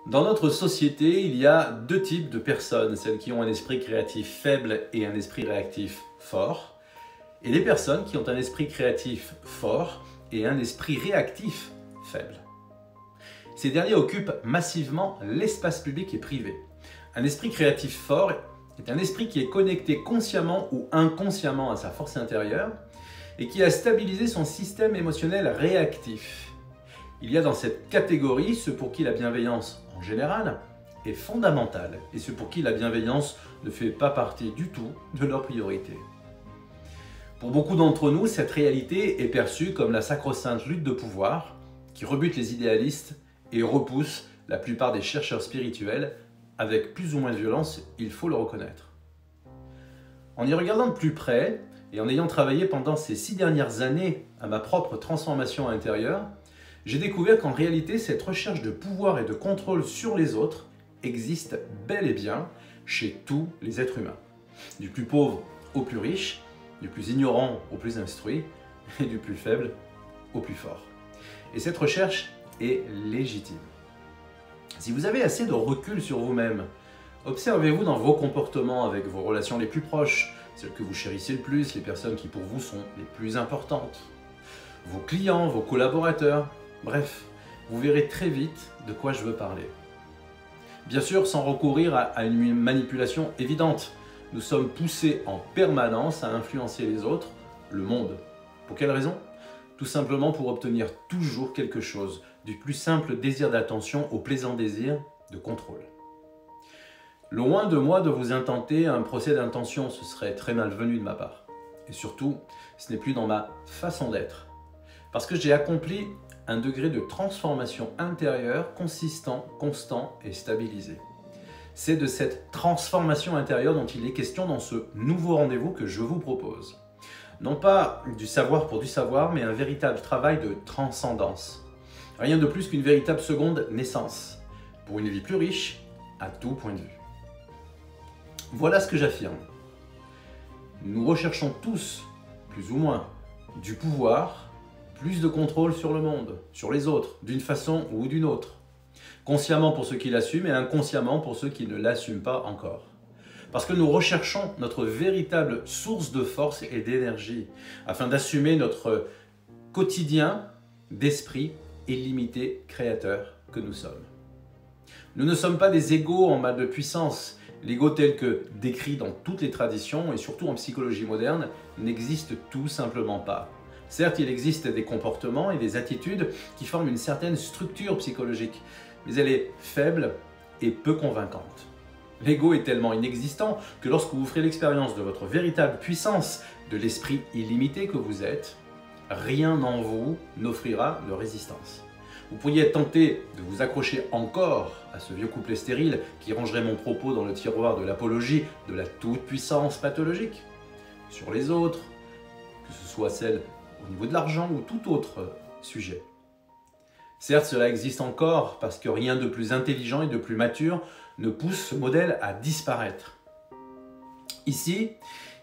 Dans notre société, il y a deux types de personnes, celles qui ont un esprit créatif faible et un esprit réactif fort, et les personnes qui ont un esprit créatif fort et un esprit réactif faible. Ces derniers occupent massivement l'espace public et privé. Un esprit créatif fort est un esprit qui est connecté consciemment ou inconsciemment à sa force intérieure et qui a stabilisé son système émotionnel réactif. Il y a dans cette catégorie ceux pour qui la bienveillance, en général, est fondamentale et ceux pour qui la bienveillance ne fait pas partie du tout de leur priorité. Pour beaucoup d'entre nous, cette réalité est perçue comme la sacro-sainte lutte de pouvoir qui rebute les idéalistes et repousse la plupart des chercheurs spirituels avec plus ou moins de violence, il faut le reconnaître. En y regardant de plus près et en ayant travaillé pendant ces 6 dernières années à ma propre transformation intérieure, j'ai découvert qu'en réalité, cette recherche de pouvoir et de contrôle sur les autres existe bel et bien chez tous les êtres humains. Du plus pauvre au plus riche, du plus ignorant au plus instruit, et du plus faible au plus fort. Et cette recherche est légitime. Si vous avez assez de recul sur vous-même, observez-vous dans vos comportements avec vos relations les plus proches, celles que vous chérissez le plus, les personnes qui pour vous sont les plus importantes, vos clients, vos collaborateurs, bref, vous verrez très vite de quoi je veux parler. Bien sûr, sans recourir à une manipulation évidente, nous sommes poussés en permanence à influencer les autres, le monde. Pour quelle raison ? Tout simplement pour obtenir toujours quelque chose, du plus simple désir d'attention au plaisant désir de contrôle. Loin de moi de vous intenter un procès d'intention, ce serait très malvenu de ma part. Et surtout, ce n'est plus dans ma façon d'être. Parce que j'ai accompli un degré de transformation intérieure consistant, constant et stabilisé. C'est de cette transformation intérieure dont il est question dans ce nouveau rendez-vous que je vous propose. Non pas du savoir pour du savoir, mais un véritable travail de transcendance. Rien de plus qu'une véritable seconde naissance, pour une vie plus riche à tout point de vue. Voilà ce que j'affirme. Nous recherchons tous, plus ou moins, du pouvoir, plus de contrôle sur le monde, sur les autres, d'une façon ou d'une autre. Consciemment pour ceux qui l'assument et inconsciemment pour ceux qui ne l'assument pas encore. Parce que nous recherchons notre véritable source de force et d'énergie afin d'assumer notre quotidien d'esprit illimité créateur que nous sommes. Nous ne sommes pas des égos en mal de puissance. L'ego tel que décrit dans toutes les traditions et surtout en psychologie moderne n'existe tout simplement pas. Certes, il existe des comportements et des attitudes qui forment une certaine structure psychologique, mais elle est faible et peu convaincante. L'ego est tellement inexistant que lorsque vous ferez l'expérience de votre véritable puissance, de l'esprit illimité que vous êtes, rien en vous n'offrira de résistance. Vous pourriez être tenté de vous accrocher encore à ce vieux couplet stérile qui rangerait mon propos dans le tiroir de l'apologie de la toute-puissance pathologique sur les autres, que ce soit celle au niveau de l'argent ou tout autre sujet. Certes, cela existe encore parce que rien de plus intelligent et de plus mature ne pousse ce modèle à disparaître. Ici,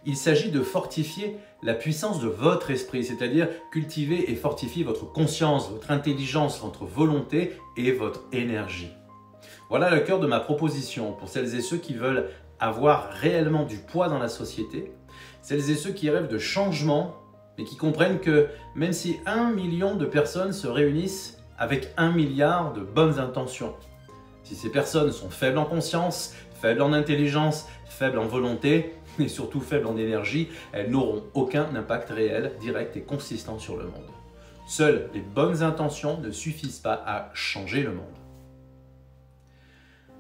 il s'agit de fortifier la puissance de votre esprit, c'est-à-dire cultiver et fortifier votre conscience, votre intelligence, votre volonté et votre énergie. Voilà le cœur de ma proposition pour celles et ceux qui veulent avoir réellement du poids dans la société, celles et ceux qui rêvent de changement et qui comprennent que même si 1 million de personnes se réunissent avec 1 milliard de bonnes intentions, si ces personnes sont faibles en conscience, faibles en intelligence, faibles en volonté et surtout faibles en énergie, elles n'auront aucun impact réel, direct et consistant sur le monde. Seules les bonnes intentions ne suffisent pas à changer le monde.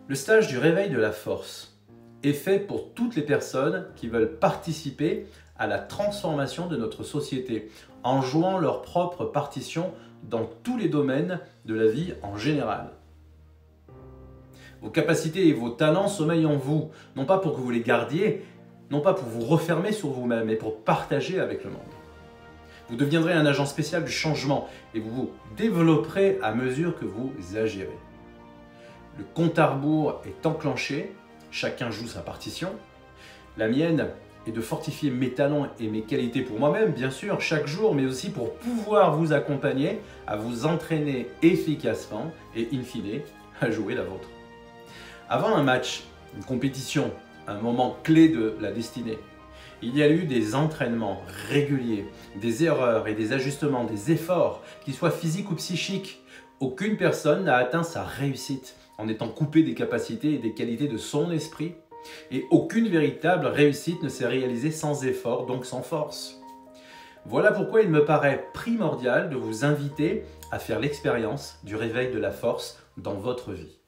Le stage du réveil de la force est fait pour toutes les personnes qui veulent participer à la transformation de notre société en jouant leur propre partition dans tous les domaines de la vie en général. Vos capacités et vos talents sommeillent en vous, non pas pour que vous les gardiez, non pas pour vous refermer sur vous-même, mais pour partager avec le monde. Vous deviendrez un agent spécial du changement et vous vous développerez à mesure que vous agirez. Le compte à rebours est enclenché, chacun joue sa partition. La mienne est de fortifier mes talents et mes qualités pour moi-même, bien sûr, chaque jour, mais aussi pour pouvoir vous accompagner à vous entraîner efficacement et, in fine, à jouer la vôtre. Avant un match, une compétition, un moment clé de la destinée, il y a eu des entraînements réguliers, des erreurs et des ajustements, des efforts, qu'ils soient physiques ou psychiques. Aucune personne n'a atteint sa réussite en étant coupée des capacités et des qualités de son esprit. Et aucune véritable réussite ne s'est réalisée sans effort, donc sans force. Voilà pourquoi il me paraît primordial de vous inviter à faire l'expérience du réveil de la force dans votre vie.